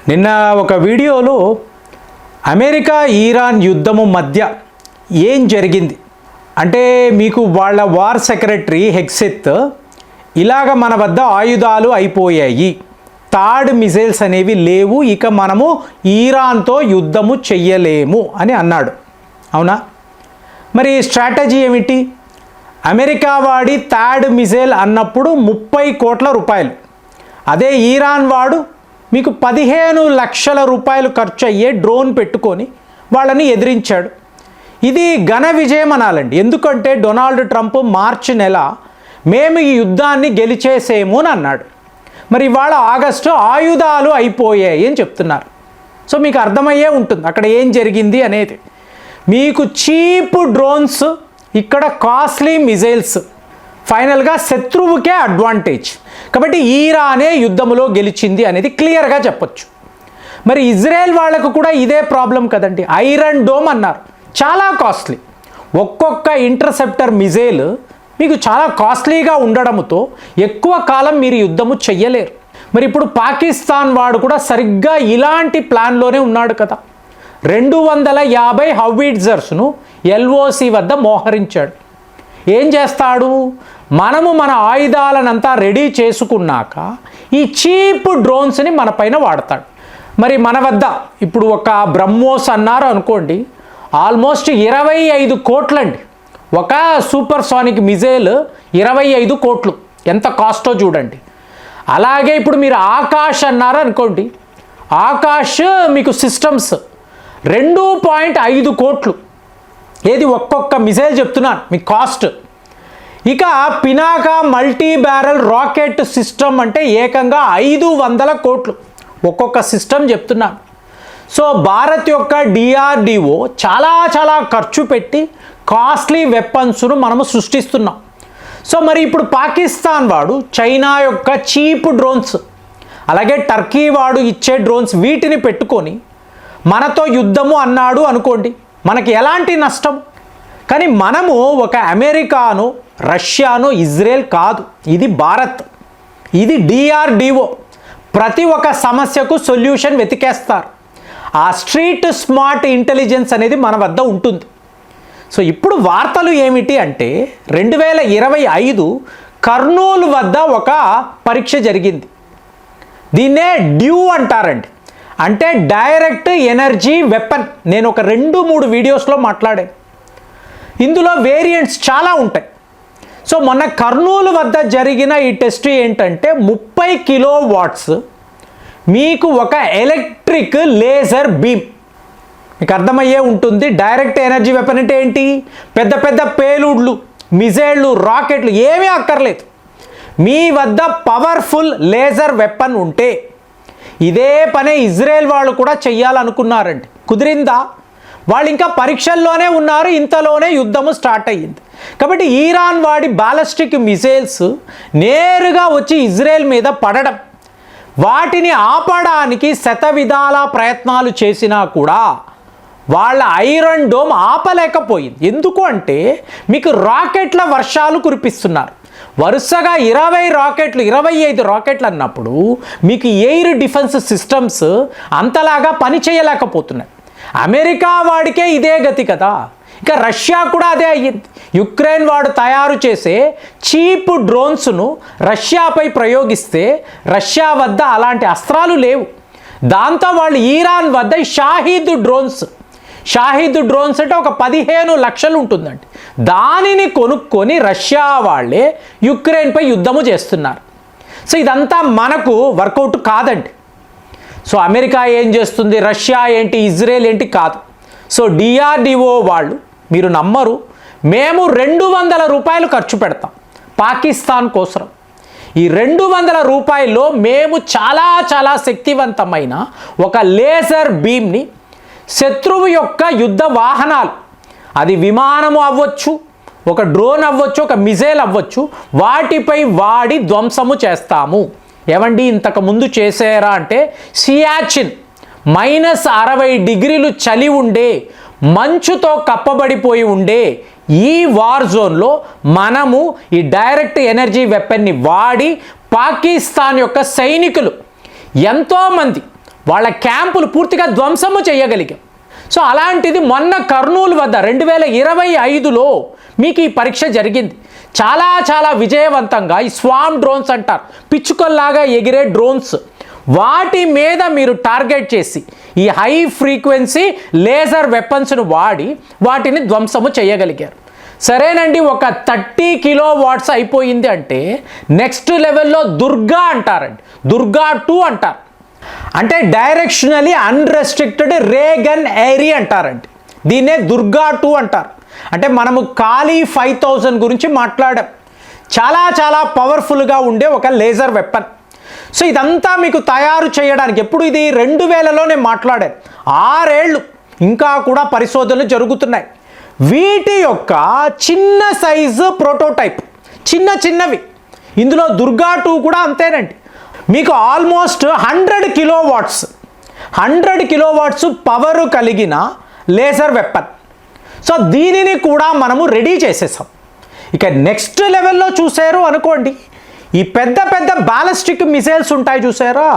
నిన్న ఒక వీడియోలో అమెరికా ఇరాన్ యుద్ధము మధ్య ఏం జరిగింది అంటే మీకు వాళ్ళ వార్ సెక్రటరీ హెక్సెత్ ఇలాగ మన వద్ద ఆయుధాలు అయిపోయాయి, థర్డ్ మిసైల్స్ అనేవి లేవు, ఇక మనము ఇరాన్తో యుద్ధము చెయ్యలేము అని అన్నాడు. అవునా? మరి స్ట్రాటజీ ఏమిటి? అమెరికా వాడి థర్డ్ మిసైల్ అన్నప్పుడు 30 కోట్ల రూపాయలు, అదే ఇరాన్ వాడు మీకు 15 లక్షల రూపాయలు ఖర్చు అయ్యే డ్రోన్ పెట్టుకొని వాళ్ళని ఎదిరించాడు. ఇది ఘన విజయం అనాలండి. ఎందుకంటే డొనాల్డ్ ట్రంప్ మార్చి నెల మేము ఈ యుద్ధాన్ని గెలిచేసేము అని అన్నాడు. మరి ఇవాళ ఆగస్టు ఆయుధాలు అయిపోయాయి అని చెప్తున్నారు. సో మీకు అర్థమయ్యే ఉంటుంది అక్కడ ఏం జరిగింది అనేది. మీకు చీప్ డ్రోన్స్, ఇక్కడ కాస్ట్లీ మిజైల్స్, ఫైనల్గా శత్రువుకే అడ్వాంటేజ్. కాబట్టి ఇరానే యుద్ధంలో గెలిచింది అనేది క్లియర్గా చెప్పొచ్చు. మరి ఇజ్రాయెల్ వాళ్ళకు కూడా ఇదే ప్రాబ్లం కదండి. ఐరన్ డోమ్ అన్నారు, చాలా కాస్ట్లీ. ఒక్కొక్క ఇంటర్సెప్టర్ మిజైల్ మీకు చాలా కాస్ట్లీగా ఉండడంతో ఎక్కువ కాలం మీరు యుద్ధము చెయ్యలేరు. మరి ఇప్పుడు పాకిస్తాన్ వాడు కూడా సరిగ్గా ఇలాంటి ప్లాన్లోనే ఉన్నాడు కదా. 250 హౌవిట్జర్స్ను LOC వద్ద మోహరించాడు. ఏం చేస్తాడు? మనము మన ఆయుధాలనంతా రెడీ చేసుకున్నాక ఈ చీప్ డ్రోన్స్ని మన పైన వాడతాడు. మరి మన వద్ద ఇప్పుడు ఒక బ్రహ్మోస్ అన్నారు అనుకోండి, ఆల్మోస్ట్ 25 కోట్లండి. ఒక సూపర్సానిక్ మిజైల్ 25 కోట్లు, ఎంత కాస్టో చూడండి. అలాగే ఇప్పుడు మీరు ఆకాష్ అన్నారు అనుకోండి, ఆకాష్ మీకు సిస్టమ్స్ 2.5 కోట్లు. ఏది ఒక్కొక్క మిజైల్ చెప్తున్నాను మీకు కాస్ట్. ఇక Pinaka multi barrel rocket system అంటే ఏకంగా 500 కోట్లు ఒక్కొక్క సిస్టమ్ చెప్తున్నాను. సో భారత్ యొక్క DRDO చాలా ఖర్చు పెట్టి కాస్ట్లీ వెపన్స్ను మనము సృష్టిస్తున్నాం. సో మరి ఇప్పుడు పాకిస్తాన్ వాడు చైనా యొక్క చీప్ డ్రోన్స్, అలాగే టర్కీ వాడు ఇచ్చే డ్రోన్స్, వీటిని పెట్టుకొని మనతో యుద్ధము అన్నాడు అనుకోండి, మనకి ఎలాంటి నష్టం? కానీ మనము ఒక అమెరికాను, రష్యాను, ఇజ్రాయెల్ కాదు, ఇది భారత్, ఇది DRDO. ప్రతి ఒక్క సమస్యకు సొల్యూషన్ వెతికేస్తారు. ఆ స్ట్రీట్ స్మార్ట్ ఇంటెలిజెన్స్ అనేది మన వద్ద ఉంటుంది. సో ఇప్పుడు వార్తలు ఏమిటి అంటే 2025 కర్నూలు వద్ద ఒక పరీక్ష జరిగింది. దీన్నే డ్యూ అంటారండి, అంటే డైరెక్ట్ ఎనర్జీ వెపన్. నేను ఒక 2-3 వీడియోస్లో మాట్లాడాను. ఇందులో వేరియంట్స్ చాలా ఉంటాయి. సో మొన్న కర్నూలు వద్ద జరిగిన ఈ టెస్ట్ ఏంటంటే 30 కిలోవాట్స్ మీకు ఒక ఎలక్ట్రిక్ లేజర్ బీమ్. మీకు అర్థమయ్యే ఉంటుంది. డైరెక్ట్ ఎనర్జీ వెపన్ అంటే ఏంటి? పెద్ద పేలుడ్లు, మిజైళ్ళు, రాకెట్లు ఏమీ అక్కర్లేదు. మీ వద్ద పవర్ఫుల్ లేజర్ వెపన్ ఉంటే, ఇదే పనే ఇజ్రాయెల్ వాళ్ళు కూడా చెయ్యాలనుకున్నారండి. కుదిరిందా? వాళ్ళు ఇంకా పరీక్షల్లోనే ఉన్నారు, ఇంతలోనే యుద్ధము స్టార్ట్ అయ్యింది. కాబట్టి ఇరాన్ వాడి బాలిస్టిక్ మిసైల్స్ నేరుగా వచ్చి ఇజ్రాయెల్ మీద పడడం, వాటిని ఆపడానికి శతవిధాల ప్రయత్నాలు చేసినా కూడా వాళ్ళ ఐరన్ డోమ్ ఆపలేకపోయింది. ఎందుకు అంటే మీకు రాకెట్ల వర్షాలు కురిపిస్తున్నారు. వరుసగా 20 రాకెట్లు, 25 రాకెట్లు అన్నప్పుడు మీకు ఎయిర్ డిఫెన్స్ సిస్టమ్స్ అంతలాగా పని చేయలేకపోతున్నాయి. అమెరికా వాడికే ఇదే గతి కదా. ఇక రష్యా కూడా అదే అయ్యింది. యుక్రెయిన్ వాడు తయారు చేసే చీప్ డ్రోన్స్ను రష్యాపై ప్రయోగిస్తే రష్యా వద్ద అలాంటి అస్త్రాలు లేవు. దాంతో వాళ్ళు ఇరాన్ వద్ద షాహీద్ డ్రోన్స్ అంటే ఒక 15 లక్షలు ఉంటుందండి. దానిని కొనుక్కొని రష్యా వాళ్ళే యుక్రెయిన్పై యుద్ధము చేస్తున్నారు. సో ఇదంతా మనకు వర్కౌట్ కాదండి. సో అమెరికా ఏం చేస్తుంది, రష్యా ఏంటి, ఇజ్రాయెల్ ఏంటి కాదు. సో DRDO వాళ్ళు, మీరు నమ్మరు, మేము 200 రూపాయలు ఖర్చు పెడతాం పాకిస్తాన్ కోసం. ఈ 200 రూపాయల్లో మేము చాలా శక్తివంతమైన ఒక లేజర్ బీమ్ని శత్రువు యొక్క యుద్ధ వాహనాలు, అది విమానము అవ్వచ్చు, ఒక డ్రోన్ అవ్వచ్చు, ఒక మిజైల్ అవ్వచ్చు, వాటిపై వాడి ధ్వంసము చేస్తాము. ఏమండి ఇంతకు ముందు చేసారా అంటే సియాచిన్ -60 డిగ్రీలు చలి ఉండే, మంచుతో కప్పబడిపోయి ఉండే ఈ వార్ జోన్లో మనము ఈ డైరెక్ట్ ఎనర్జీ వెపన్ని వాడి పాకిస్తాన్ యొక్క సైనికులు ఎంతోమంది వాళ్ళ క్యాంపులు పూర్తిగా ధ్వంసము చేయగలిగాం. సో అలాంటిది మొన్న కర్నూలు వద్ద 2025లో మీకు ఈ పరీక్ష జరిగింది. చాలా చాలా విజయవంతంగా ఈ స్వామ్ డ్రోన్స్ అంటారు, పిచ్చుకల్లాగా ఎగిరే డ్రోన్స్, వాటి మీద మీరు టార్గెట్ చేసి ఈ హై ఫ్రీక్వెన్సీ లేజర్ వెపన్స్ను వాడి వాటిని ధ్వంసము చేయగలిగారు. సరేనండి, ఒక 30 కిలోవాట్స్ అయిపోయింది అంటే నెక్స్ట్ లెవెల్లో దుర్గా అంటారండి, దుర్గా 2 అంటారు. అంటే డైరెక్షనలీ అన్రెస్ట్రిక్టెడ్ రే గన్ ఏరియా అంటారండి, దీన్నే దుర్గా 2 అంటారు. అంటే మనము కాళీ 5000 గురించి మాట్లాడాం, చాలా చాలా పవర్ఫుల్గా ఉండే ఒక లేజర్ వెపన్. సో ఇదంతా మీకు తయారు చేయడానికి ఎప్పుడు ఇది 2000లో నేను మాట్లాడాను, 6 ఏళ్ళు ఇంకా కూడా పరిశోధనలు జరుగుతున్నాయి. వీటి యొక్క చిన్న సైజు ప్రోటోటైప్, చిన్నవి, ఇందులో దుర్గా 2 కూడా అంతేనండి. మీకు ఆల్మోస్ట్ 100 కిలోవాట్స్ పవర్ కలిగిన లేజర్ వెపన్. సో దీనిని కూడా మనము రెడీ చేసేసాం. ఇక నెక్స్ట్ లెవెల్లో చూసారు అనుకోండి, ఈ పెద్ద పెద్ద బాలిస్టిక్ మిసైల్స్ ఉంటాయి చూసారా,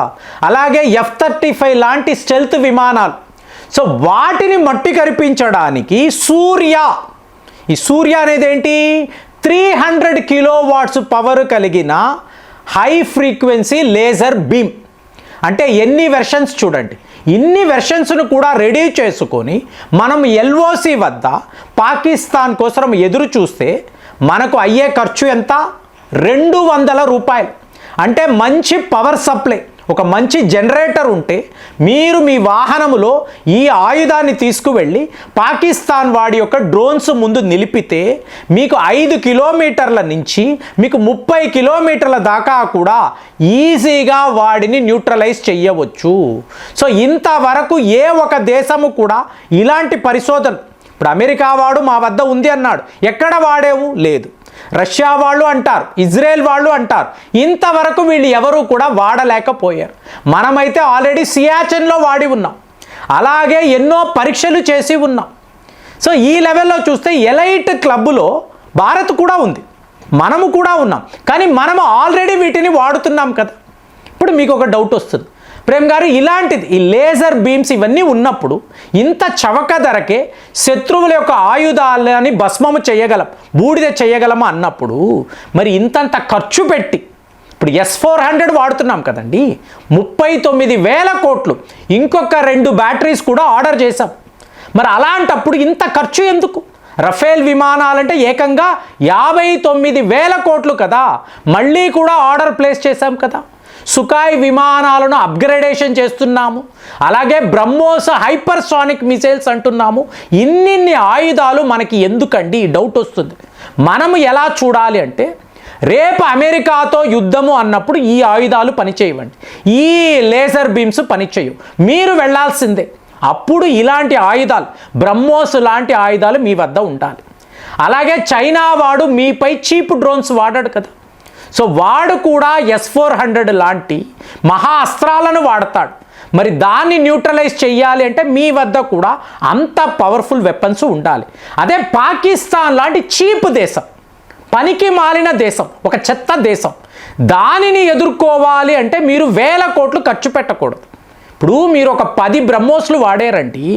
అలాగే F-35 లాంటి స్టెల్త్ విమానాలు. సో వాటిని మట్టి కరిపించడానికి ఈ సూర్య అనేది ఏంటి, 300 కిలోవాట్స్ పవర్ కలిగిన హై ఫ్రీక్వెన్సీ లేజర్ బీమ్. అంటే ఎన్ని వెర్షన్స్ చూడండి, ఇన్ని వెర్షన్స్ను కూడా రెడీ చేసుకొని మనం LOC వద్ద పాకిస్తాన్ కోసం ఎదురు చూస్తే మనకు అయ్యే ఖర్చు ఎంత, 200 రూపాయలు. అంటే మంచి పవర్ సప్లై, ఒక మంచి జనరేటర్ ఉంటే మీరు మీ వాహనములో ఈ ఆయుధాన్ని తీసుకువెళ్ళి పాకిస్తాన్ వాడి యొక్క డ్రోన్స్ ముందు నిలిపితే మీకు 5 కిలోమీటర్ల నుంచి మీకు 30 కిలోమీటర్ల దాకా కూడా ఈజీగా వాడిని న్యూట్రలైజ్ చేయవచ్చు. సో ఇంతవరకు ఏ ఒక దేశము కూడా ఇలాంటి పరిశోధన, ఇప్పుడు అమెరికా వాడు మా వద్ద ఉంది అన్నాడు, ఎక్కడ వాడేవు లేదు, రష్యా వాళ్ళు అంటారు, ఇజ్రాయెల్ వాళ్ళు అంటారు, ఇంతవరకు వీళ్ళు ఎవరు కూడా వాడలేకపోయారు. మనమైతే ఆల్రెడీ సియాచెన్లో వాడి ఉన్నాం, అలాగే ఎన్నో పరీక్షలు చేసి ఉన్నాం. సో ఈ లెవెల్లో చూస్తే ఎలైట్ క్లబ్లో భారత్ కూడా ఉంది, మనము కూడా ఉన్నాం, కానీ మనము ఆల్రెడీ వీటిని వాడుతున్నాం కదా. ఇప్పుడు మీకు ఒక డౌట్ వస్తుంది, ప్రేమ్ గారు ఇలాంటిది ఈ లేజర్ బీమ్స్ ఇవన్నీ ఉన్నప్పుడు ఇంత చవక ధరకే శత్రువుల యొక్క ఆయుధాలని భస్మము చేయగలం, బూడిద చేయగలము అన్నప్పుడు మరి ఇంతంత ఖర్చు పెట్టి ఇప్పుడు S-400 వాడుతున్నాం కదండి, 39,000 కోట్లు, ఇంకొక 2 బ్యాటరీస్ కూడా ఆర్డర్ చేశాం. మరి అలాంటప్పుడు ఇంత ఖర్చు ఎందుకు? రఫేల్ విమానాలంటే ఏకంగా 59,000 కోట్లు కదా, మళ్ళీ కూడా ఆర్డర్ ప్లేస్ చేశాం కదా. సుఖాయ్ విమానాలను అప్గ్రేడేషన్ చేస్తున్నాము, అలాగే బ్రహ్మోస్ హైపర్సానిక్ మిసైల్స్ అంటున్నాము. ఇన్నిన్ని ఆయుధాలు మనకి ఎందుకండి ఈ డౌట్ వస్తుంది. మనము ఎలా చూడాలి అంటే, రేపు అమెరికాతో యుద్ధము అన్నప్పుడు ఈ ఆయుధాలు పనిచేయవండి, ఈ లేజర్ బీమ్స్ పనిచేయవు, మీరు వెళ్ళాల్సిందే. అప్పుడు ఇలాంటి ఆయుధాలు, బ్రహ్మోస్ లాంటి ఆయుధాలు మీ వద్ద ఉండాలి. అలాగే చైనా వాడు మీపై చీప్ డ్రోన్స్ వాడాడు కదా, సో వాడు కూడా S-400 లాంటి మహా అస్త్రాలను వాడతాడు. మరి దాన్ని న్యూట్రలైజ్ చేయాలి అంటే మీ వద్ద కూడా అంత పవర్ఫుల్ వెపన్స్ ఉండాలి. అదే పాకిస్తాన్ లాంటి చీప్ దేశం, పనికి మాలిన దేశం, ఒక చెత్త దేశం, దానిని ఎదుర్కోవాలి అంటే మీరు 1000 కోట్లు ఖర్చు పెట్టకూడదు. ఇప్పుడు మీరు ఒక 10 బ్రహ్మోస్లు వాడారండి,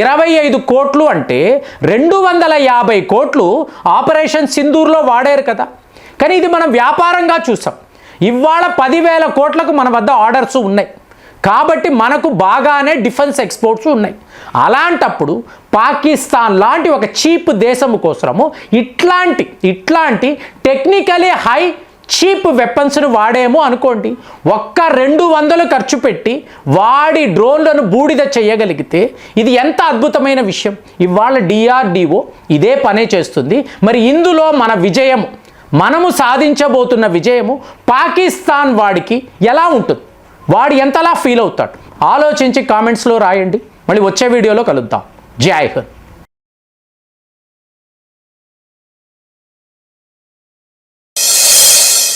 25 కోట్లు అంటే 250 కోట్లు ఆపరేషన్ సింధూర్లో వాడారు కదా. కానీ ఇది మనం వ్యాపారంగా చూసాం. ఇవాళ 10,000 కోట్లకు మన వద్ద ఆర్డర్స్ ఉన్నాయి కాబట్టి మనకు బాగానే డిఫెన్స్ ఎక్స్పోర్ట్స్ ఉన్నాయి. అలాంటప్పుడు పాకిస్తాన్ లాంటి ఒక చీప్ దేశము కోసము ఇట్లాంటి టెక్నికలీ హై చీప్ వెపన్స్ను వాడేమో అనుకోండి, ఒక్క 200 ఖర్చు పెట్టి వాడి డ్రోన్లను బూడిద చేయగలిగితే ఇది ఎంత అద్భుతమైన విషయం. ఇవాళ DRDO ఇదే పనే చేస్తుంది. మరి ఇందులో మన విజయము, మనము సాధించబోతున్న విజయము పాకిస్తాన్ వాడికి ఎలా ఉంటుంది, వాడు ఎంతలా ఫీల్ అవుతాడు, ఆలోచించి కామెంట్స్లో రాయండి. మళ్ళీ వచ్చే వీడియోలో కలుద్దాం. జై హింద్.